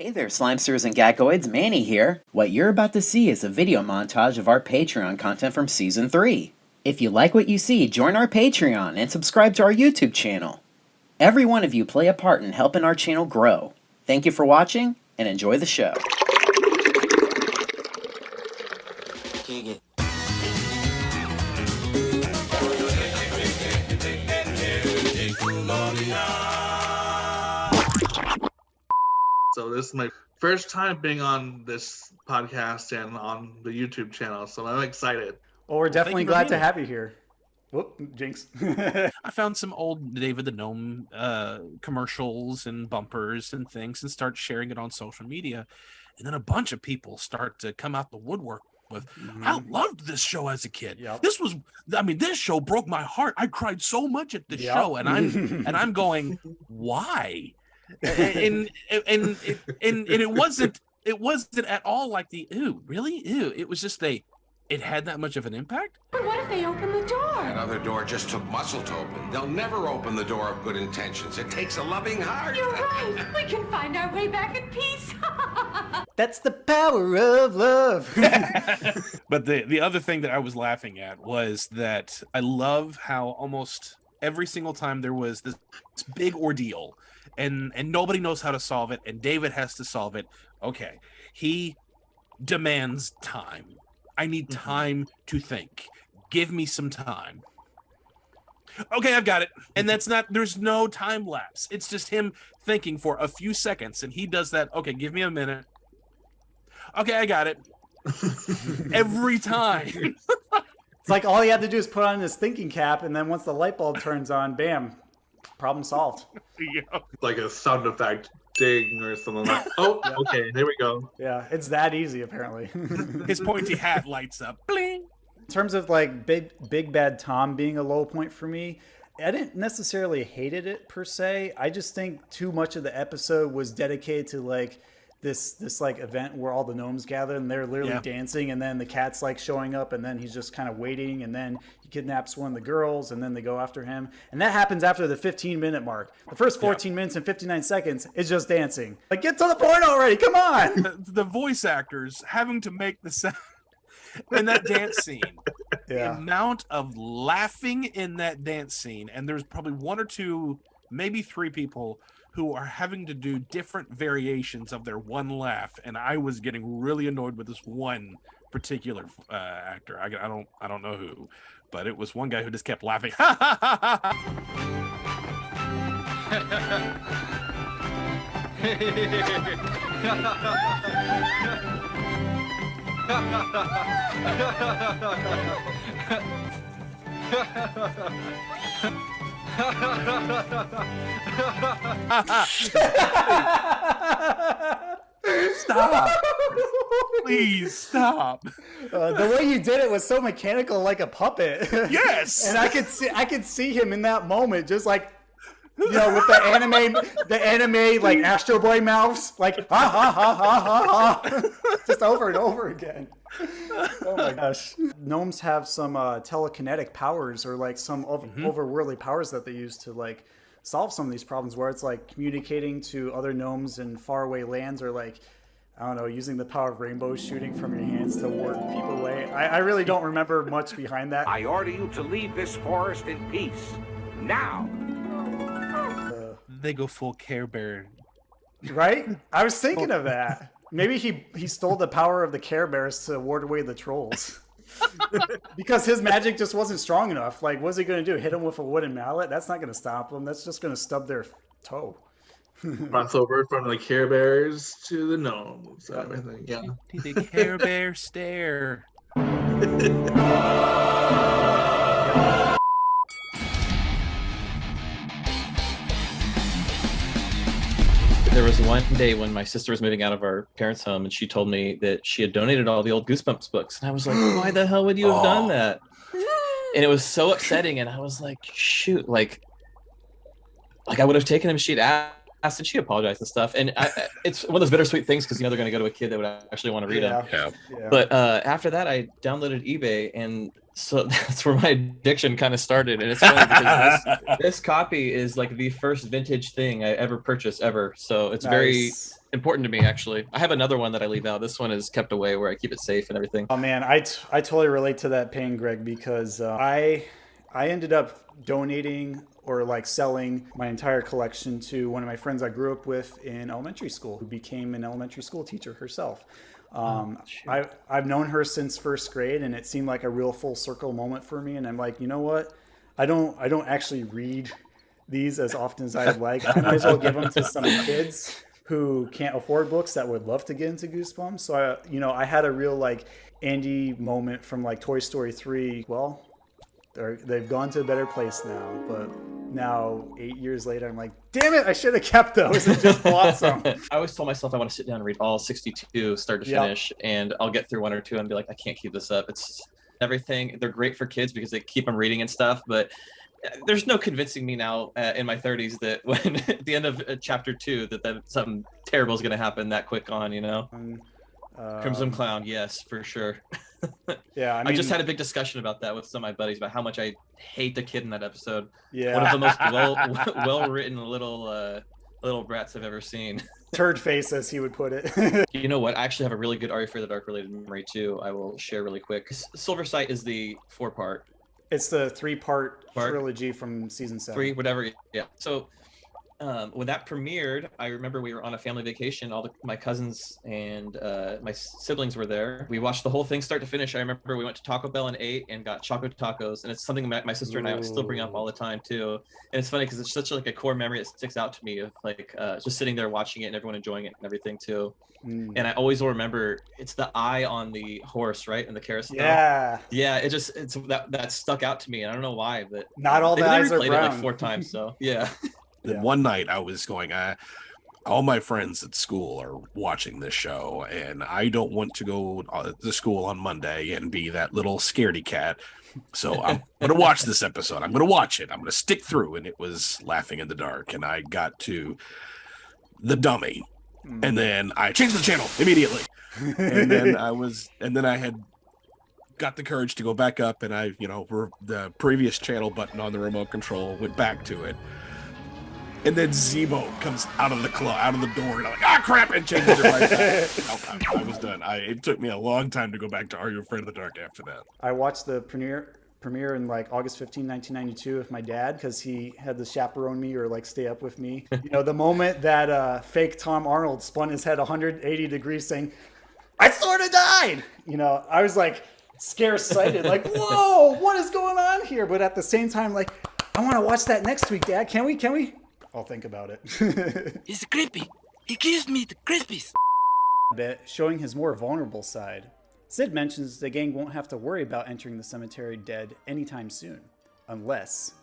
Hey there, Slimesters and Gackoids, Manny here. What you're about to see is a video montage of our Patreon content from Season 3. If you like what you see, join our Patreon and subscribe to our YouTube channel. Every one of you play a part in helping our channel grow. Thank you for watching, and enjoy the show. So this is my first time being on this podcast and on the YouTube channel, so I'm excited. Well, we're definitely glad to have you here. Whoop, jinx. I found some old David the Gnome commercials and bumpers and things and start sharing it on social media. And then a bunch of people start to come out the woodwork with, I loved this show as a kid. Yep. This show broke my heart. I cried so much at the show. And I'm going, why? and it wasn't at all like the ew, really? Ew. It was just it had that much of an impact. But what if they open the door? That other door just took muscle to open. They'll never open the door of good intentions. It takes a loving heart. You're right. We can find our way back in peace. That's the power of love. But the other thing that I was laughing at was that I love how almost every single time there was this big ordeal and nobody knows how to solve it, and David has to solve it. Okay, he demands time. I need time to think. Give me some time. Okay, I've got it. And there's no time lapse. It's just him thinking for a few seconds, and he does that. Okay, give me a minute. Okay, I got it. Every time. It's like all he had to do is put on his thinking cap, and then once the light bulb turns on, bam, problem solved. Yeah. Like a sound effect, ding or something like. Oh, okay, there we go. Yeah, it's that easy apparently. His pointy hat lights up. Bling. In terms of like Big Bad Tom being a low point for me, I didn't necessarily hated it per se. I just think too much of the episode was dedicated to like this like event where all the gnomes gather and they're literally dancing, and then the cat's like showing up, and then he's just kind of waiting, and then he kidnaps one of the girls, and then they go after him, and that happens after the 15-minute mark. The first 14 minutes and 59 seconds is just dancing. Like, get to the point already, come on. The voice actors having to make the sound in that dance scene. The amount of laughing in that dance scene, and there's probably one or two, maybe three people who are having to do different variations of their one laugh, and I was getting really annoyed with this one particular actor. I don't know who, but it was one guy who just kept laughing. Stop. Please stop. The way you did it was so mechanical, like a puppet. Yes. And I could see him in that moment, just like, you know, with the anime like Astro Boy mouths, like ha ha ha ha ha ha, just over and over again. Oh my gosh. Gnomes have some telekinetic powers, or like some overworldly powers that they use to like solve some of these problems, where it's like communicating to other gnomes in faraway lands, or like, I don't know, using the power of rainbow shooting from your hands to ward people away. I really don't remember much behind that. I order you to leave this forest in peace. Now! They go full Care Bear. Right? I was thinking of that. Maybe he stole the power of the Care Bears to ward away the trolls. Because his magic just wasn't strong enough. Like, what's he going to do? Hit him with a wooden mallet? That's not going to stop them. That's just going to stub their toe. Cross over from the Care Bears to the gnomes. Everything, yeah. The Care Bear stare. There was one day when my sister was moving out of our parents' home, and she told me that she had donated all the old Goosebumps books. And I was like, why the hell would you have done that? And it was so upsetting. And I was like, shoot, like I would have taken them. She'd asked, and she apologized and stuff. And it's one of those bittersweet things, because, you know, they're going to go to a kid that would actually want to read them. Yeah. But after that, I downloaded eBay and So that's where my addiction kind of started. And it's funny because this copy is like the first vintage thing I ever purchased ever. So it's very important to me, actually. I have another one that I leave out. This one is kept away where I keep it safe and everything. Oh man, I totally relate to that pain, Greg, because I ended up donating or like selling my entire collection to one of my friends I grew up with in elementary school, who became an elementary school teacher herself. I've known her since first grade, and it seemed like a real full circle moment for me. And I'm like, you know what? I don't actually read these as often as I'd like. I might as well give them to some kids who can't afford books that would love to get into Goosebumps. So I had a real like Andy moment from like Toy Story 3. Well, they've gone to a better place now, but now 8 years later, I'm like, damn it, I should have kept those and just bought some. I always told myself I want to sit down and read all 62 start to finish, and I'll get through one or two and be like, I can't keep this up. It's everything. They're great for kids because they keep them reading and stuff, but there's no convincing me now in my 30s that when at the end of chapter 2 that something terrible is going to happen that quick on, Crimson Clown, yes, for sure. Yeah, I mean, I just had a big discussion about that with some of my buddies about how much I hate the kid in that episode. Yeah, one of the most well-written little brats I've ever seen. Turd face, as he would put it. You know what? I actually have a really good Are You Afraid of the Dark related memory too. I will share really quick. Silver Sight is the 4-part. It's the 3-part trilogy from season 7. 3, whatever. Yeah. So when that premiered, I remember we were on a family vacation. My cousins and my siblings were there. We watched the whole thing start to finish. I remember we went to Taco Bell and ate and got Choco Tacos, and it's something my sister and I still bring up all the time too. And it's funny because it's such like a core memory that sticks out to me of like just sitting there watching it and everyone enjoying it and everything too. And I always will remember it's the eye on the horse, right, in the carousel. Yeah, it's that stuck out to me. I don't know why, but not all the eyes are brown. They replayed it like 4 times, so yeah. Then one night I was going, all my friends at school are watching this show, and I don't want to go to school on Monday and be that little scaredy cat. So I'm going to watch this episode. I'm going to watch it. I'm going to stick through. And it was Laughing in the Dark. And I got to the dummy. And then I changed the channel immediately. And then I had got the courage to go back up, and the previous channel button on the remote control went back to it. And then Zemo comes out of the door, and I'm like, crap, and changes it right back. I was done. It took me a long time to go back to Are You Afraid of the Dark after that. I watched the premiere in like August 15, 1992 with my dad because he had to chaperone me or like stay up with me. The moment that fake Tom Arnold spun his head 180 degrees saying, I sort of died. I was like scare-sighted, like, whoa, what is going on here? But at the same time, like, I want to watch that next week, Dad. Can we? I'll think about it. It's creepy. He gives me the creepies. Showing his more vulnerable side. Sid mentions the gang won't have to worry about entering the cemetery dead anytime soon, unless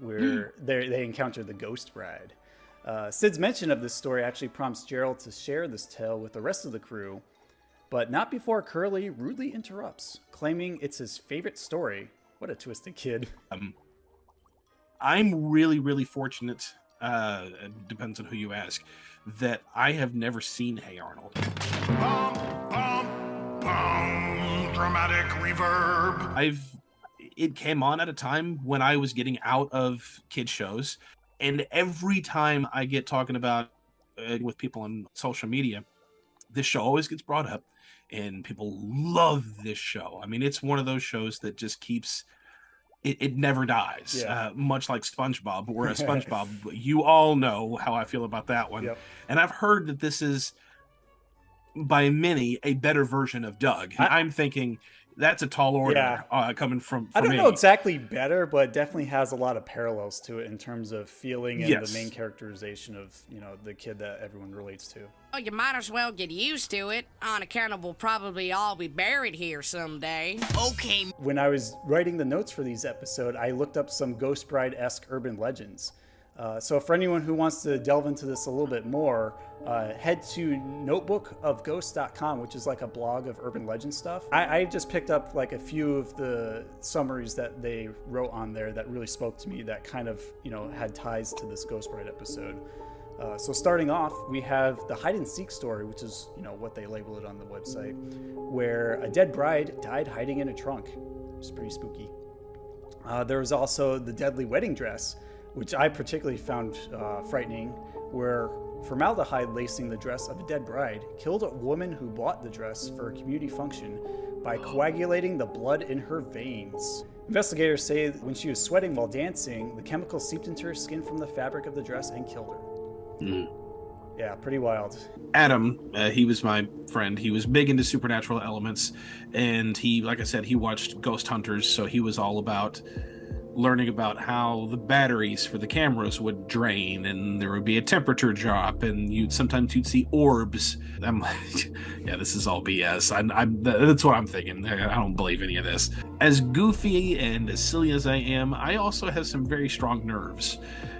they encounter the Ghost Bride. Sid's mention of this story actually prompts Gerald to share this tale with the rest of the crew, but not before Curly rudely interrupts, claiming it's his favorite story. What a twisted kid. I'm really, really fortunate, it depends on who you ask, that I have never seen Hey Arnold. Dramatic reverb. It came on at a time when I was getting out of kid shows, and every time I get talking about it with people on social media, this show always gets brought up, and people love this show. I mean, it's one of those shows that just keeps... It never dies, much like SpongeBob. Whereas SpongeBob, you all know how I feel about that one. Yep. And I've heard that this is, by many, a better version of Doug. And I'm thinking that's a tall order coming from I don't me. know exactly better, but definitely has a lot of parallels to it in terms of feeling and the main characterization of, the kid that everyone relates to. Oh, you might as well get used to it, on account of we'll probably all be buried here someday. Okay. When I was writing the notes for these episodes, I looked up some Ghost Bride-esque urban legends. So for anyone who wants to delve into this a little bit more, head to notebookofghosts.com, which is like a blog of urban legend stuff. I just picked up like a few of the summaries that they wrote on there that really spoke to me, that kind of, had ties to this Ghost Bride episode. So starting off, we have the hide and seek story, which is, what they label it on the website, where a dead bride died hiding in a trunk. It's pretty spooky. There was also the deadly wedding dress, which I particularly found frightening, where formaldehyde lacing the dress of a dead bride killed a woman who bought the dress for a community function by coagulating the blood in her veins. Investigators say that when she was sweating while dancing, the chemical seeped into her skin from the fabric of the dress and killed her. Yeah, pretty wild. Adam, he was my friend. He was big into supernatural elements, and he, like I said, he watched Ghost Hunters, so he was all about learning about how the batteries for the cameras would drain, and there would be a temperature drop, and sometimes you'd see orbs. I'm like, yeah, this is all BS. That's what I'm thinking. I don't believe any of this. As goofy and as silly as I am, I also have some very strong nerves,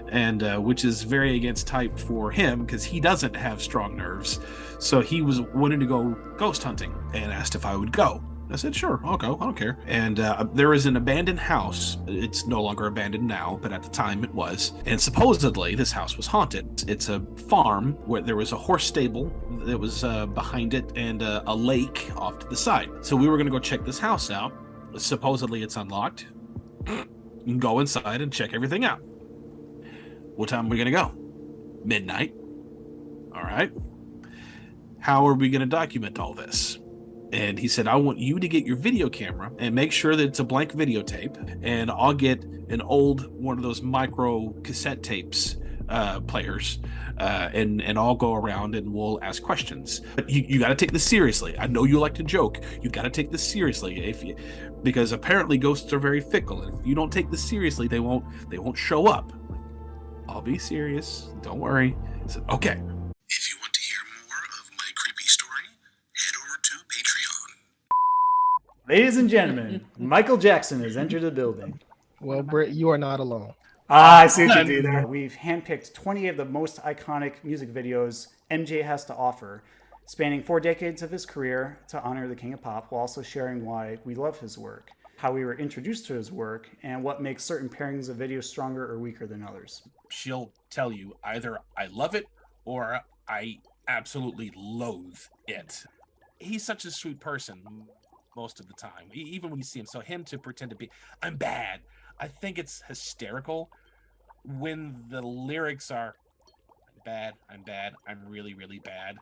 and which is very against type for him because he doesn't have strong nerves. So he was wanting to go ghost hunting and asked if I would go. I said, sure, I'll go. I don't care. And there is an abandoned house. It's no longer abandoned now, but at the time it was. And supposedly this house was haunted. It's a farm where there was a horse stable that was behind it and a lake off to the side. So we were going to go check this house out. Supposedly it's unlocked. You can go inside and check everything out. What time are we going to go? Midnight. All right. How are we going to document all this? And he said, I want you to get your video camera and make sure that it's a blank videotape. And I'll get an old one of those micro cassette tapes players and I'll go around and we'll ask questions. But you got to take this seriously. I know you like to joke. You got to take this seriously because apparently ghosts are very fickle. And if you don't take this seriously, they won't show up. I'll be serious. Don't worry. I said, okay. If you want to hear more of my creepy story, head over to Patreon. Ladies and gentlemen, Michael Jackson has entered the building. Well, Britt, you are not alone. I see what you do there. We've handpicked 20 of the most iconic music videos MJ has to offer, spanning 4 decades of his career to honor the King of Pop, while also sharing why we love his work, how we were introduced to his work, and what makes certain pairings of videos stronger or weaker than others. She'll tell you either I love it or I absolutely loathe it. He's such a sweet person most of the time, even when you see him. So him to pretend to be, I'm bad. I think it's hysterical when the lyrics are, I'm bad, I'm really, really bad.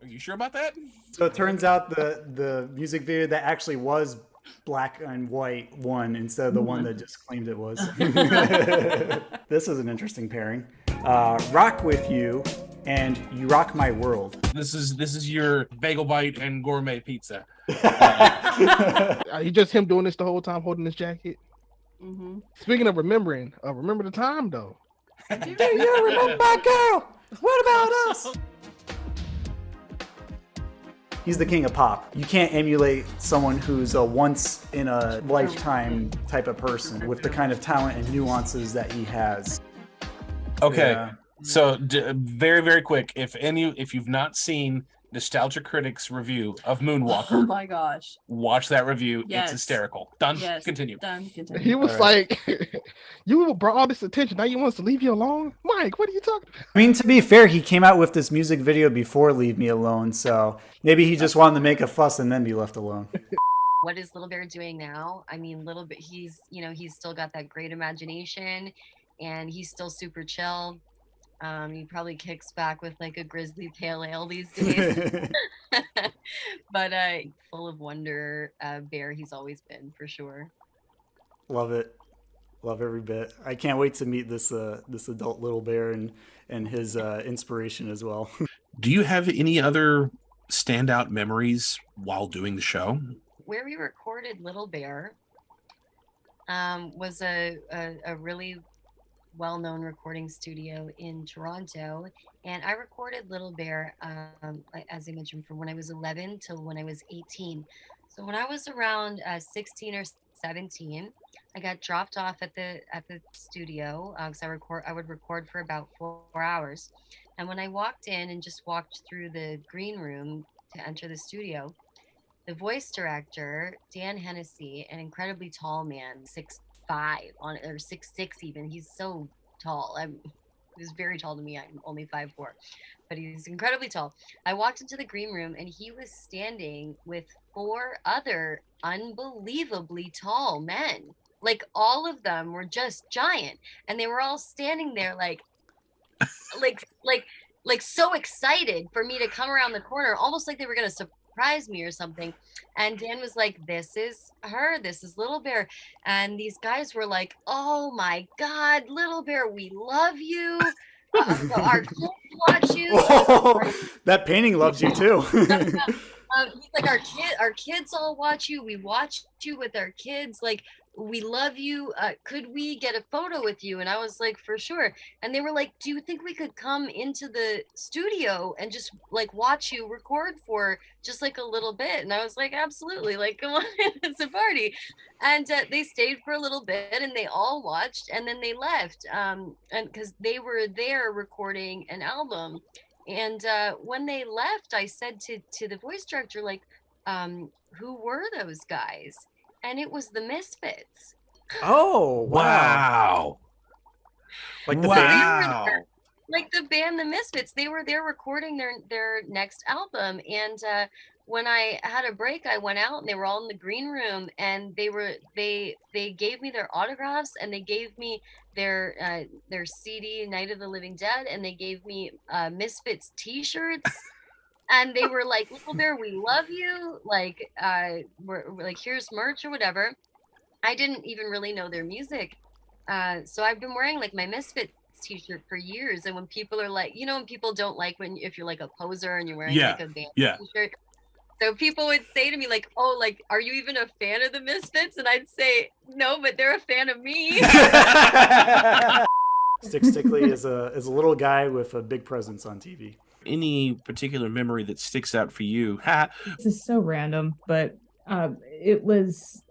Are you sure about that? So it turns out the music video that actually was black and white one instead of the one that just claimed it was. This is an interesting pairing. Rock With You and You Rock My World. This is your bagel bite and gourmet pizza. You just him doing this the whole time, holding his jacket. Mm-hmm. Speaking of remembering, remember the time though. Do you remember my girl? What about us? He's the king of pop. You can't emulate someone who's a once in a lifetime type of person with the kind of talent and nuances that he has. Okay, Yeah. so very, very quick. If you've not seen Nostalgia Critics review of Moonwalker, Oh my gosh. watch that review. Yes. It's hysterical. Done. Yes. Continue. Done. Continue. He was like, "You brought all this attention. Now you want us to leave you alone, Mike? What are you talking about?" I mean, to be fair, he came out with this music video before Leave Me Alone, so maybe he just wanted to make a fuss and then be left alone. What is Little Bear doing now? I mean, Little Bear, he's still got that great imagination and he's still super chill. He probably kicks back with like a grizzly pale ale these days. But full of wonder, bear he's always been, for sure. Love it. Love every bit. I can't wait to meet this adult Little Bear and his inspiration as well. Do you have any other standout memories while doing the show? Where we recorded Little Bear was a really well-known recording studio in Toronto, and I recorded Little Bear, as I mentioned, from when I was 11 till when I was 18. So when I was around 16 or 17, I got dropped off at the studio because I would record for about 4 hours, and when I walked in and just walked through the green room to enter the studio, the voice director, Dan Hennessy, an incredibly tall man, 6'5" or 6'6" even. He's so tall. He was very tall to me. I'm only 5'4", but he's incredibly tall. I walked into the green room and he was standing with 4 other unbelievably tall men. Like all of them were just giant, and they were all standing there like like so excited for me to come around the corner, almost like they were gonna surprise me or something. And Dan was like, "This is her. This is Little Bear." And these guys were like, "Oh my God, Little Bear, we love you. Our kids watch you." Oh, that painting loves you too. He's like, our kids all watch you. We watch you with our kids. Like, we love you. Could we get a photo with you? And I was like, for sure. And they were like, do you think we could come into the studio and just like watch you record for just like a little bit? And I was like, absolutely. Like, come on, it's a party. And they stayed for a little bit and they all watched, and then they left. And because they were there recording an album. And when they left, I said to the voice director, like, who were those guys? And it was the Misfits. Oh, wow. Like the band? Like the band The Misfits. They were there recording their next album. And when I had a break, I went out and they were all in the green room, and they gave me their autographs, and they gave me their CD Night of the Living Dead, and they gave me Misfits t-shirts. And they were like, Little Bear, we love you. Like, we're like, here's merch or whatever. I didn't even really know their music. So I've been wearing like my Misfits t-shirt for years. And when people are like, when people don't like if you're like a poser and you're wearing like a band t-shirt. So people would say to me like, oh, like, are you even a fan of the Misfits? And I'd say, no, but they're a fan of me. Stick Stickley is a little guy with a big presence on TV. Any particular memory that sticks out for you? This is so random, but it was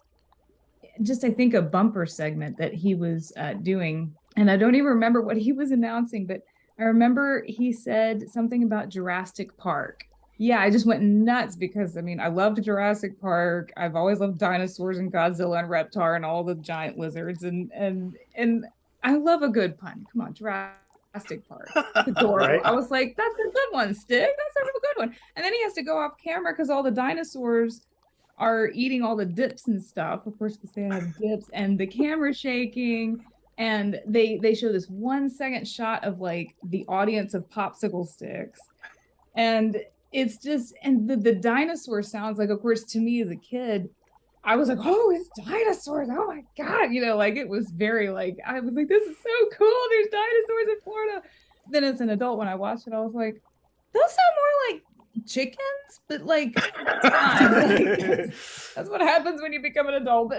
just, I think, a bumper segment that he was doing. And I don't even remember what he was announcing, but I remember he said something about Jurassic Park. Yeah, I just went nuts because, I mean, I loved Jurassic Park. I've always loved dinosaurs and Godzilla and Reptar and all the giant lizards. And I love a good pun. Come on, Jurassic Park. Adorable. Right? I was like, that's a good one, Stick. That's a real good one. And then he has to go off camera because all the dinosaurs are eating all the dips and stuff, of course, because they have dips, and the camera shaking. And they show this 1 second shot of like the audience of popsicle sticks. And it's just, and the dinosaur sounds like, of course, to me as a kid, I was like, oh, it's dinosaurs. Oh my God. Like it was very like, I was like, this is so cool. There's dinosaurs in Florida. Then as an adult, when I watched it, I was like, those sound more like chickens, but like, that's what happens when you become an adult.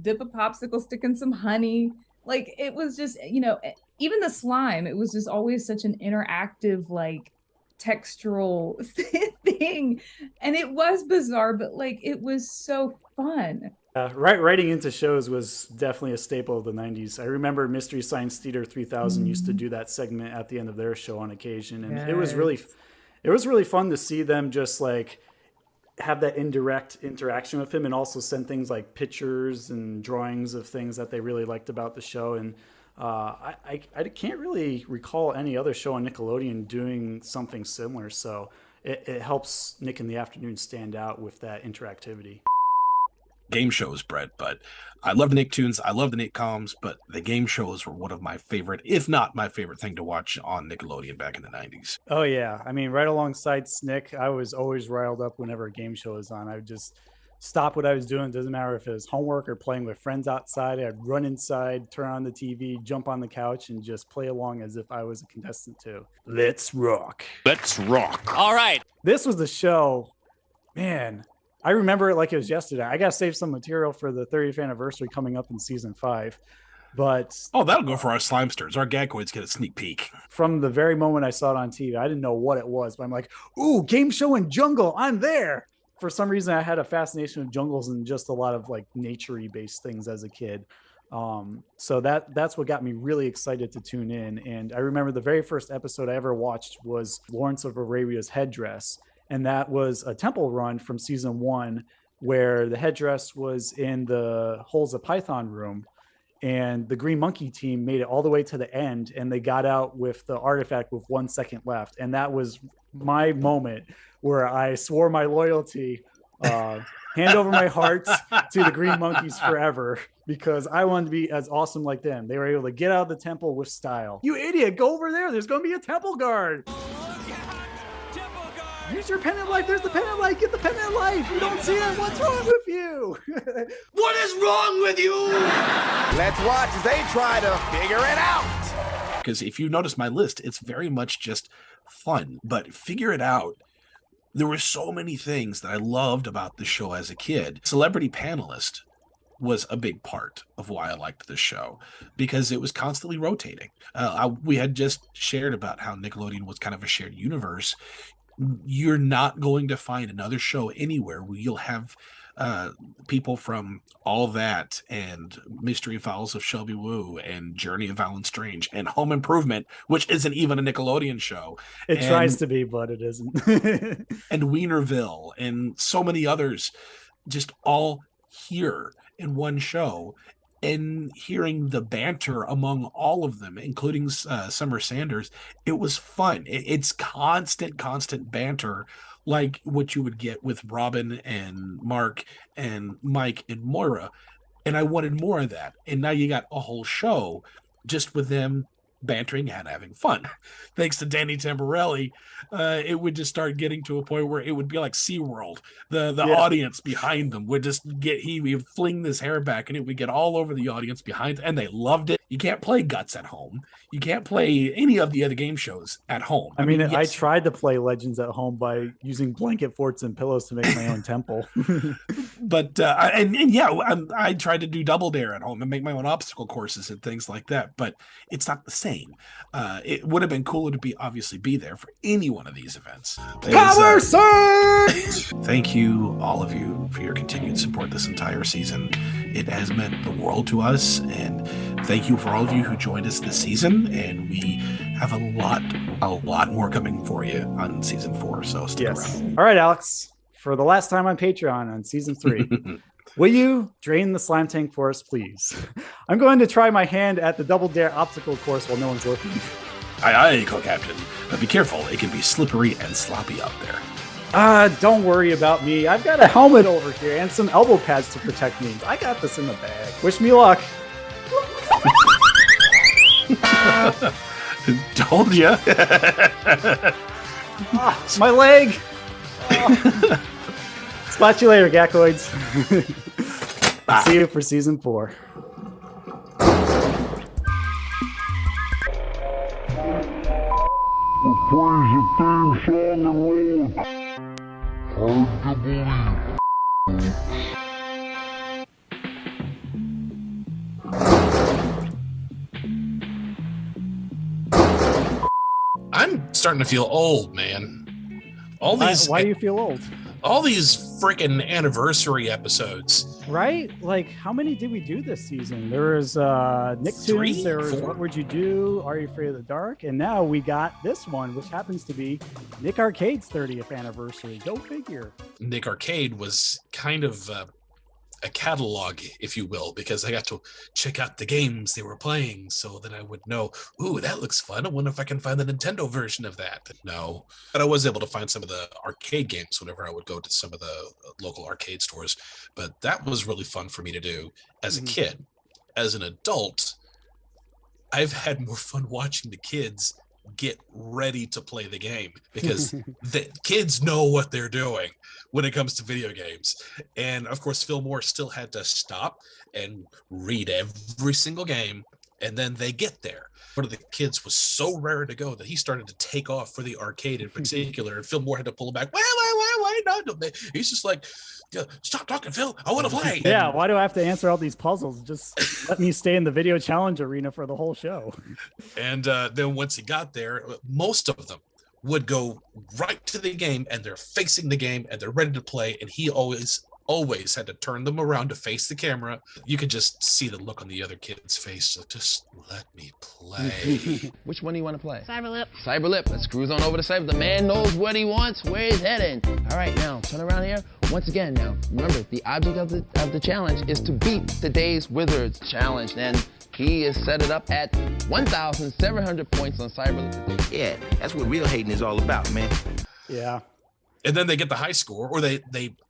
Dip a popsicle stick in some honey. Like it was just, even the slime, it was just always such an interactive, like textural thing. And it was bizarre, but like, it was so fun. Writing into shows was definitely a staple of the 90s. I remember Mystery Science Theater 3000 used to do that segment at the end of their show on occasion. And it was really fun to see them just like have that indirect interaction with him, and also send things like pictures and drawings of things that they really liked about the show. And I can't really recall any other show on Nickelodeon doing something similar. So it helps Nick in the Afternoon stand out with that interactivity. Game shows, Brett, but I love the Nicktoons. I love the Nickcoms, but the game shows were one of my favorite, if not my favorite thing to watch on Nickelodeon back in the 90s. Oh, yeah. I mean, right alongside Snick, I was always riled up whenever a game show was on. I would just stop what I was doing. It doesn't matter if it was homework or playing with friends outside. I'd run inside, turn on the TV, jump on the couch, and just play along as if I was a contestant too. Let's rock. Let's rock. All right. This was the show, man. I remember it like it was yesterday. I got to save some material for the 30th anniversary coming up in season 5. But that'll go for our Slimesters. Our Gagoids get a sneak peek. From the very moment I saw it on TV, I didn't know what it was, but I'm like, ooh, game show and jungle, I'm there. For some reason, I had a fascination with jungles and just a lot of like nature-y based things as a kid. So that's what got me really excited to tune in. And I remember the very first episode I ever watched was Lawrence of Arabia's Headdress. And that was a temple run from season 1 where the headdress was in the Holes of Python room. and the Green Monkey team made it all the way to the end, and they got out with the artifact with 1 second left. And that was my moment where I swore my loyalty, hand over my heart to the Green Monkeys forever, because I wanted to be as awesome like them. They were able to get out of the temple with style. You idiot, go over there. There's going to be a temple guard. Use your pendant life. There's the pendant life. Get the pendant life. You don't see it. What's wrong with you? What is wrong with you? Let's watch as they try to figure it out. Because if you notice my list, it's very much just fun, but figure it out. There were so many things that I loved about the show as a kid. Celebrity panelist was a big part of why I liked this show, because it was constantly rotating. We had just shared about how Nickelodeon was kind of a shared universe. You're not going to find another show anywhere where you'll have people from All That and Mystery Files of Shelby Woo and Journey of Alan Strange and Home Improvement, which isn't even a Nickelodeon show. It tries to be, but it isn't. And Wienerville and so many others, just all here in one show. And hearing the banter among all of them, including Summer Sanders, it was fun. It's constant banter, like what you would get with Robin and Mark and Mike and Moira. And I wanted more of that. And now you got a whole show just with them bantering and having fun. Thanks to Danny Tamborelli, it would just start getting to a point where it would be like SeaWorld. The audience behind them would just he would fling this hair back and it would get all over the audience behind, and they loved it. You can't play Guts at home. You can't play any of the other game shows at home. I mean, yes. I tried to play Legends at home by using blanket forts and pillows to make my own temple. But I tried to do Double Dare at home and make my own obstacle courses and things like that, but it's not the same. It would have been cooler to be there for any one of these events. Power Surge! Thank you, all of you, for your continued support this entire season. It has meant the world to us, and thank you for all of you who joined us this season. And we have a lot more coming for you on season 4. So stick around. All right, Alex. For the last time on Patreon on season 3. Will you drain the slime tank for us, please? I'm going to try my hand at the Double Dare obstacle course while no one's looking. Aye, co-captain. But be careful, it can be slippery and sloppy out there. Don't worry about me. I've got a helmet over here and some elbow pads to protect me. I got this in the bag. Wish me luck. Told ya. My leg. Spot you later, Gackoids. See you for season 4. I'm starting to feel old, man. All these. Why do you feel old? All these freaking anniversary episodes. Right? Like, how many did we do this season? There was Nicktoons, there was 4. What Would You Do? Are You Afraid of the Dark? And now we got this one, which happens to be Nick Arcade's 30th anniversary. Go figure. Nick Arcade was kind of a catalog, if you will, because I got to check out the games they were playing so that I would know, ooh, that looks fun. I wonder if I can find the Nintendo version of that. No. But I was able to find some of the arcade games whenever I would go to some of the local arcade stores. But that was really fun for me to do as a kid. As an adult, I've had more fun watching the kids get ready to play the game, because the kids know what they're doing when it comes to video games. And of course, Phil Moore still had to stop and read every single game, and then they get there. One of the kids was so rare to go that he started to take off for the arcade in particular, and Phil Moore had to pull him back. Wait, no. He's just like, stop talking, Phil. I want to play. Yeah, why do I have to answer all these puzzles? Just let me stay in the video challenge arena for the whole show. And then once he got there, most of them would go right to the game, and they're facing the game and they're ready to play. And he always always had to turn them around to face the camera. You could just see the look on the other kid's face. So just let me play. Which one do you want to play? Cyberlip. Cyberlip. Let's cruise on over to Cyber. The man knows what he wants, where he's heading. All right, now turn around here. Once again, now remember the object of the challenge is to beat today's Wizards challenge, and he has set it up at 1,700 points on Cyberlip. Yeah, that's what real hating is all about, man. Yeah. And then they get the high score, or they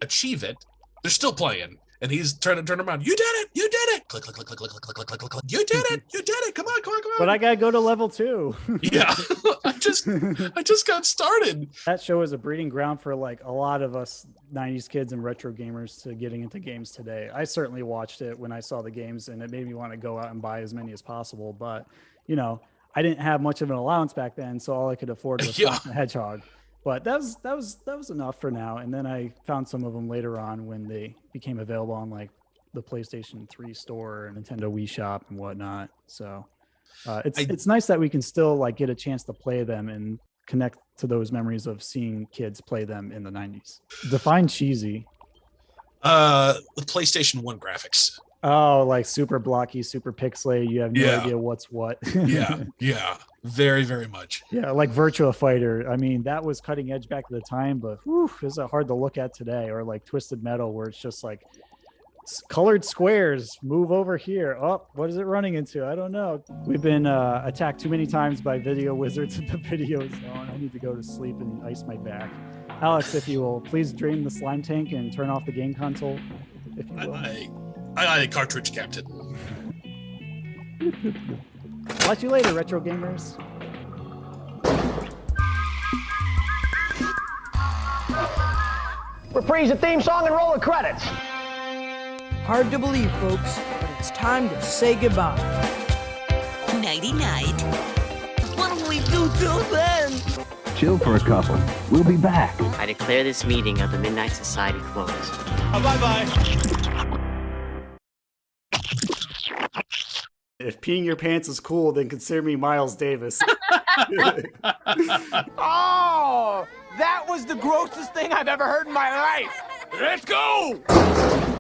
achieve it. They're still playing, and he's trying to turn around. You did it! You did it! Click, click, click, click, click, click, click, click, click, click. You did it! You did it! Come on, come on, come on! But I gotta go to level 2. Yeah, I just got started. That show is a breeding ground for like a lot of us 90s kids and retro gamers to getting into games today. I certainly watched it when I saw the games, and it made me want to go out and buy as many as possible. But you know, I didn't have much of an allowance back then, so all I could afford was Sonic the Hedgehog. But that was enough for now. And then I found some of them later on when they became available on like the PlayStation 3 store and Nintendo Wii Shop and whatnot. So it's nice that we can still like get a chance to play them and connect to those memories of seeing kids play them in the 90s. Define cheesy. The PlayStation 1 graphics. Oh, like super blocky, super pixelated. You have no idea what's what. Yeah. Very, very much. Yeah, like Virtua Fighter. I mean, that was cutting edge back at the time, but is it hard to look at today? Or like Twisted Metal, where it's just like colored squares. Move over here. Oh, what is it running into? I don't know. We've been attacked too many times by video wizards in the video zone. I need to go to sleep and ice my back. Alex, if you will, please drain the slime tank and turn off the game console. If you will. I cartridge captain. Watch you later, retro gamers. Reprise the theme song and roll the credits. Hard to believe, folks, but it's time to say goodbye. Nighty-night. What'll we do till then? Chill for a couple. We'll be back. I declare this meeting of the Midnight Society closed. Bye-bye. If peeing your pants is cool, then consider me Miles Davis. Oh, that was the grossest thing I've ever heard in my life. Let's go!